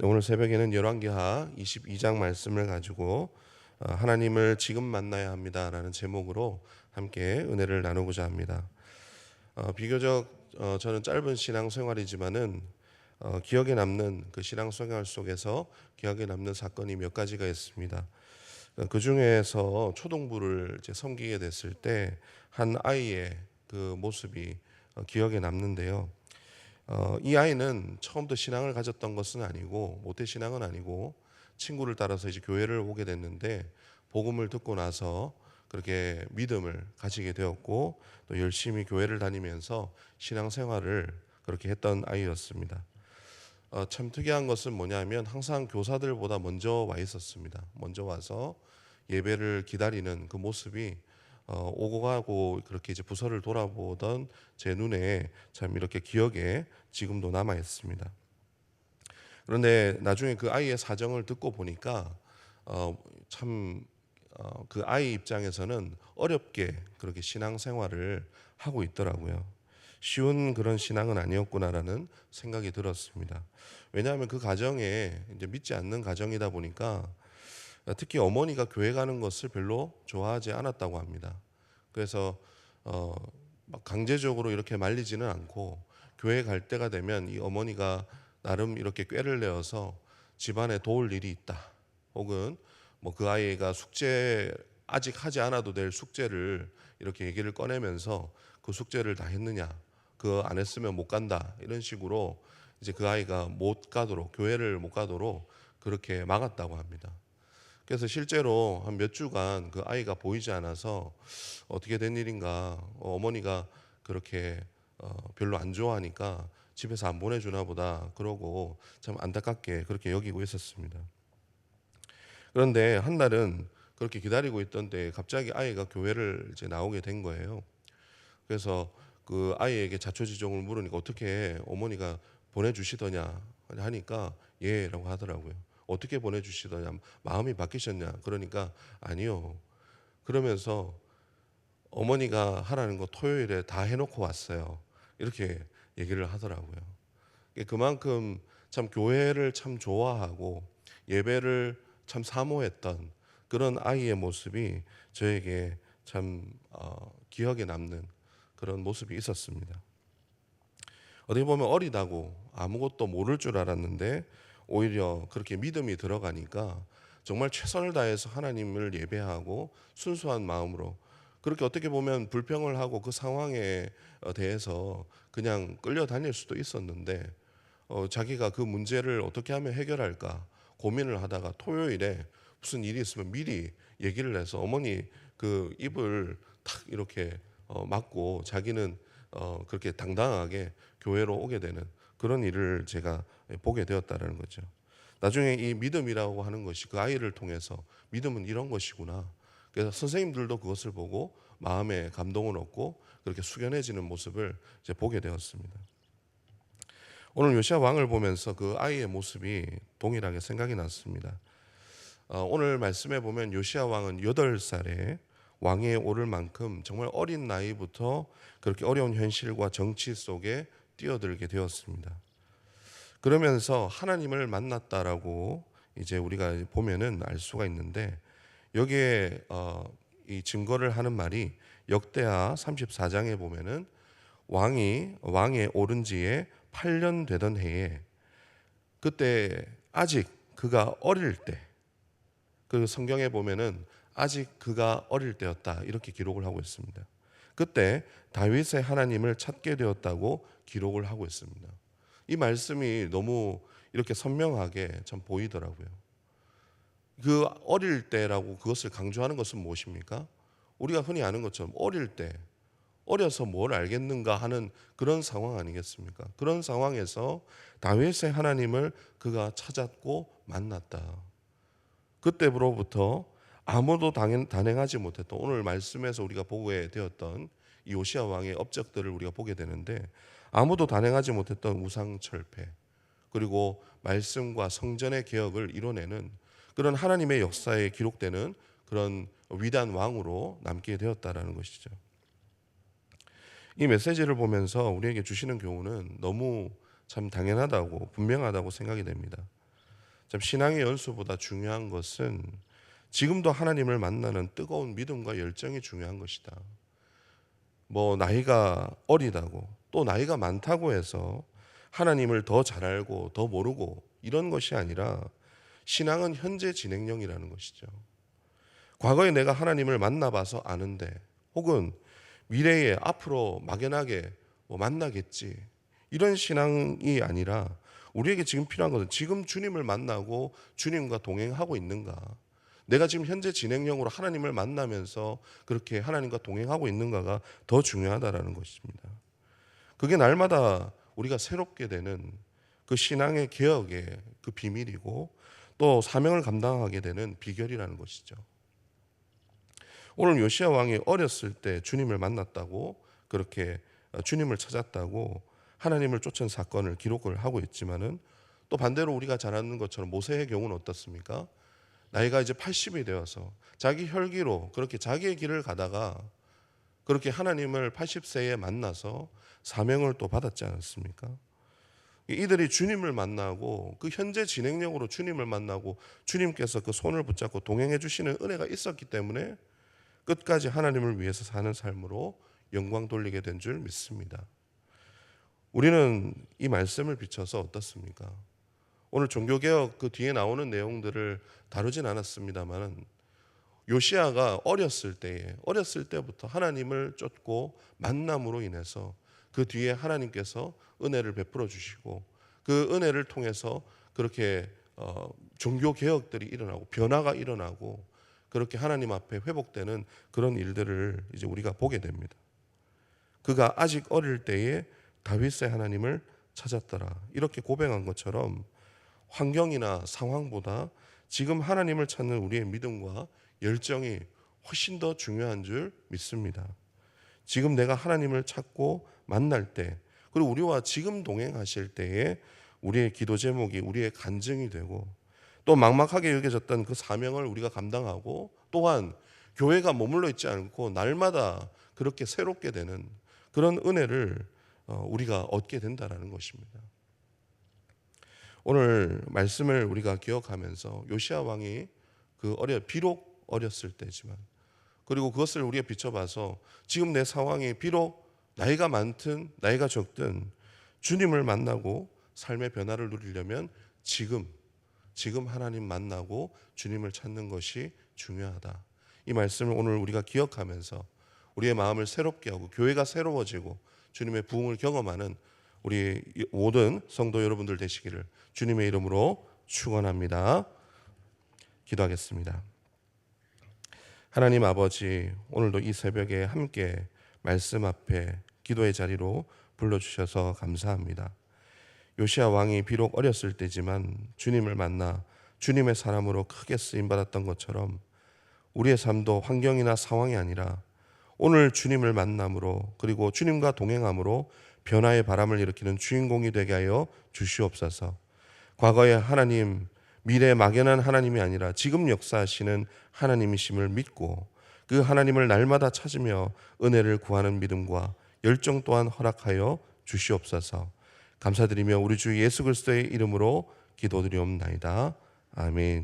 네, 오늘 새벽에는 열왕기하 22장 말씀을 가지고 하나님을 지금 만나야 합니다라는 제목으로 함께 은혜를 나누고자 합니다. 비교적 저는 짧은 신앙 생활이지만은 기억에 남는 그 신앙 생활 속에서 기억에 남는 사건이 몇 가지가 있습니다. 그 중에서 초등부를 이제 섬기게 됐을 때 한 아이의 그 모습이 기억에 남는데요. 이 아이는 처음부터 신앙을 가졌던 것은 아니고 모태 신앙은 아니고 친구를 따라서 이제 교회를 오게 됐는데 복음을 듣고 나서 그렇게 믿음을 가지게 되었고 또 열심히 교회를 다니면서 신앙 생활을 그렇게 했던 아이였습니다. 참 특이한 것은 뭐냐면 항상 교사들보다 먼저 와 있었습니다. 먼저 와서 예배를 기다리는 그 모습이 오고 가고 그렇게 이제 부서를 돌아보던 제 눈에 참 이렇게 기억에 지금도 남아 있습니다. 그런데 나중에 그 아이의 사정을 듣고 보니까 참 그 아이 입장에서는 어렵게 그렇게 신앙생활을 하고 있더라고요. 쉬운 그런 신앙은 아니었구나라는 생각이 들었습니다. 왜냐하면 그 가정에 이제 믿지 않는 가정이다 보니까 특히 어머니가 교회 가는 것을 별로 좋아하지 않았다고 합니다. 그래서 막 강제적으로 이렇게 말리지는 않고 교회 갈 때가 되면 이 어머니가 나름 이렇게 꾀를 내어서 집안에 도울 일이 있다. 혹은 뭐 그 아이가 숙제 아직 하지 않아도 될 숙제를 이렇게 얘기를 꺼내면서 그 숙제를 다 했느냐? 그거 안 했으면 못 간다. 이런 식으로 이제 그 아이가 못 가도록 교회를 못 가도록 그렇게 막았다고 합니다. 그래서 실제로 한 몇 주간 그 아이가 보이지 않아서 어떻게 된 일인가 어머니가 그렇게 별로 안 좋아하니까 집에서 안 보내주나 보다 그러고 참 안타깝게 그렇게 여기고 있었습니다. 그런데 한 날은 그렇게 기다리고 있던 때 갑자기 아이가 교회를 이제 나오게 된 거예요. 그래서 그 아이에게 자초지종을 물으니까 어떻게 어머니가 보내주시더냐 하니까 예라고 하더라고요. 어떻게 보내주시더냐 마음이 바뀌셨냐 그러니까 아니요. 그러면서 어머니가 하라는 거 토요일에 다 해놓고 왔어요. 이렇게 얘기를 하더라고요. 그만큼 참 교회를 참 좋아하고 예배를 참 사모했던 그런 아이의 모습이 저에게 참 기억에 남는 그런 모습이 있었습니다. 어떻게 보면 어리다고 아무것도 모를 줄 알았는데 오히려 그렇게 믿음이 들어가니까 정말 최선을 다해서 하나님을 예배하고 순수한 마음으로 그렇게 어떻게 보면 불평을 하고 그 상황에 대해서 그냥 끌려다닐 수도 있었는데 자기가 그 문제를 어떻게 하면 해결할까 고민을 하다가 토요일에 무슨 일이 있으면 미리 얘기를 해서 어머니 그 입을 탁 이렇게 막고 자기는 그렇게 당당하게 교회로 오게 되는 그런 일을 제가 보게 되었다라는 거죠. 나중에 이 믿음이라고 하는 것이 그 아이를 통해서 믿음은 이런 것이구나. 그래서 선생님들도 그것을 보고 마음에 감동을 얻고 그렇게 숙연해지는 모습을 이제 보게 되었습니다. 오늘 요시야 왕을 보면서 그 아이의 모습이 동일하게 생각이 났습니다. 오늘 말씀에 보면 요시야 왕은 8살에 왕위에 오를 만큼 정말 어린 나이부터 그렇게 어려운 현실과 정치 속에 뛰어들게 되었습니다. 그러면서 하나님을 만났다라고 이제 우리가 보면은 알 수가 있는데 여기에 이 증거를 하는 말이 역대하 34장에 보면은 왕에 오른 지에 8년 되던 해에 그때 아직 그가 어릴 때 그 성경에 보면은 아직 그가 어릴 때였다 이렇게 기록을 하고 있습니다. 그때 다윗의 하나님을 찾게 되었다고 기록을 하고 있습니다. 이 말씀이 너무 이렇게 선명하게 참 보이더라고요. 그 어릴 때라고 그것을 강조하는 것은 무엇입니까? 우리가 흔히 아는 것처럼 어릴 때 어려서 뭘 알겠는가 하는 그런 상황 아니겠습니까? 그런 상황에서 다윗의 하나님을 그가 찾았고 만났다. 그때로부터 아무도 단행하지 못했던 오늘 말씀에서 우리가 보게 되었던 이 요시야 왕의 업적들을 우리가 보게 되는데 아무도 단행하지 못했던 우상 철폐 그리고 말씀과 성전의 개혁을 이뤄내는 그런 하나님의 역사에 기록되는 그런 위대한 왕으로 남게 되었다라는 것이죠. 이 메시지를 보면서 우리에게 주시는 교훈은 너무 참 당연하다고 분명하다고 생각이 됩니다. 참 신앙의 연수보다 중요한 것은 지금도 하나님을 만나는 뜨거운 믿음과 열정이 중요한 것이다. 뭐 나이가 어리다고 또 나이가 많다고 해서 하나님을 더 잘 알고 더 모르고 이런 것이 아니라 신앙은 현재 진행형이라는 것이죠. 과거에 내가 하나님을 만나봐서 아는데 혹은 미래에 앞으로 막연하게 뭐 만나겠지 이런 신앙이 아니라 우리에게 지금 필요한 것은 지금 주님을 만나고 주님과 동행하고 있는가, 내가 지금 현재 진행형으로 하나님을 만나면서 그렇게 하나님과 동행하고 있는가가 더 중요하다라는 것입니다. 그게 날마다 우리가 새롭게 되는 그 신앙의 개혁의 그 비밀이고 또 사명을 감당하게 되는 비결이라는 것이죠. 오늘 요시야 왕이 어렸을 때 주님을 만났다고, 그렇게 주님을 찾았다고 하나님을 쫓은 사건을 기록을 하고 있지만은 또 반대로 우리가 잘 아는 것처럼 모세의 경우는 어떻습니까? 나이가 이제 80이 되어서 자기 혈기로 그렇게 자기의 길을 가다가 그렇게 하나님을 80세에 만나서 사명을 또 받았지 않았습니까? 이들이 주님을 만나고 그 현재 진행력으로 주님을 만나고 주님께서 그 손을 붙잡고 동행해 주시는 은혜가 있었기 때문에 끝까지 하나님을 위해서 사는 삶으로 영광 돌리게 된 줄 믿습니다. 우리는 이 말씀을 비춰서 어떻습니까? 오늘 종교개혁 그 뒤에 나오는 내용들을 다루진 않았습니다만 요시야가 어렸을 때부터 하나님을 쫓고 만남으로 인해서 그 뒤에 하나님께서 은혜를 베풀어 주시고 그 은혜를 통해서 그렇게 종교개혁들이 일어나고 변화가 일어나고 그렇게 하나님 앞에 회복되는 그런 일들을 이제 우리가 보게 됩니다. 그가 아직 어릴 때에 다윗의 하나님을 찾았더라 이렇게 고백한 것처럼 환경이나 상황보다 지금 하나님을 찾는 우리의 믿음과 열정이 훨씬 더 중요한 줄 믿습니다. 지금 내가 하나님을 찾고 만날 때, 그리고 우리와 지금 동행하실 때에 우리의 기도 제목이 우리의 간증이 되고 또 막막하게 여겨졌던 그 사명을 우리가 감당하고 또한 교회가 머물러 있지 않고 날마다 그렇게 새롭게 되는 그런 은혜를 우리가 얻게 된다는 것입니다. 오늘 말씀을 우리가 기억하면서 요시야 왕이 비록 어렸을 때지만 그리고 그것을 우리가 비춰봐서 지금 내 상황이 비록 나이가 많든 나이가 적든 주님을 만나고 삶의 변화를 누리려면 지금 하나님 만나고 주님을 찾는 것이 중요하다. 이 말씀을 오늘 우리가 기억하면서 우리의 마음을 새롭게 하고 교회가 새로워지고 주님의 부흥을 경험하는 우리 모든 성도 여러분들 되시기를 주님의 이름으로 축원합니다. 기도하겠습니다. 하나님 아버지, 오늘도 이 새벽에 함께 말씀 앞에 기도의 자리로 불러주셔서 감사합니다. 요시야 왕이 비록 어렸을 때지만 주님을 만나 주님의 사람으로 크게 쓰임받았던 것처럼 우리의 삶도 환경이나 상황이 아니라 오늘 주님을 만남으로 그리고 주님과 동행함으로 변화의 바람을 일으키는 주인공이 되게 하여 주시옵소서. 과거의 하나님, 미래의 막연한 하나님이 아니라 지금 역사하시는 하나님이심을 믿고 그 하나님을 날마다 찾으며 은혜를 구하는 믿음과 열정 또한 허락하여 주시옵소서. 감사드리며 우리 주 예수 그리스도의 이름으로 기도드리옵나이다. 아멘.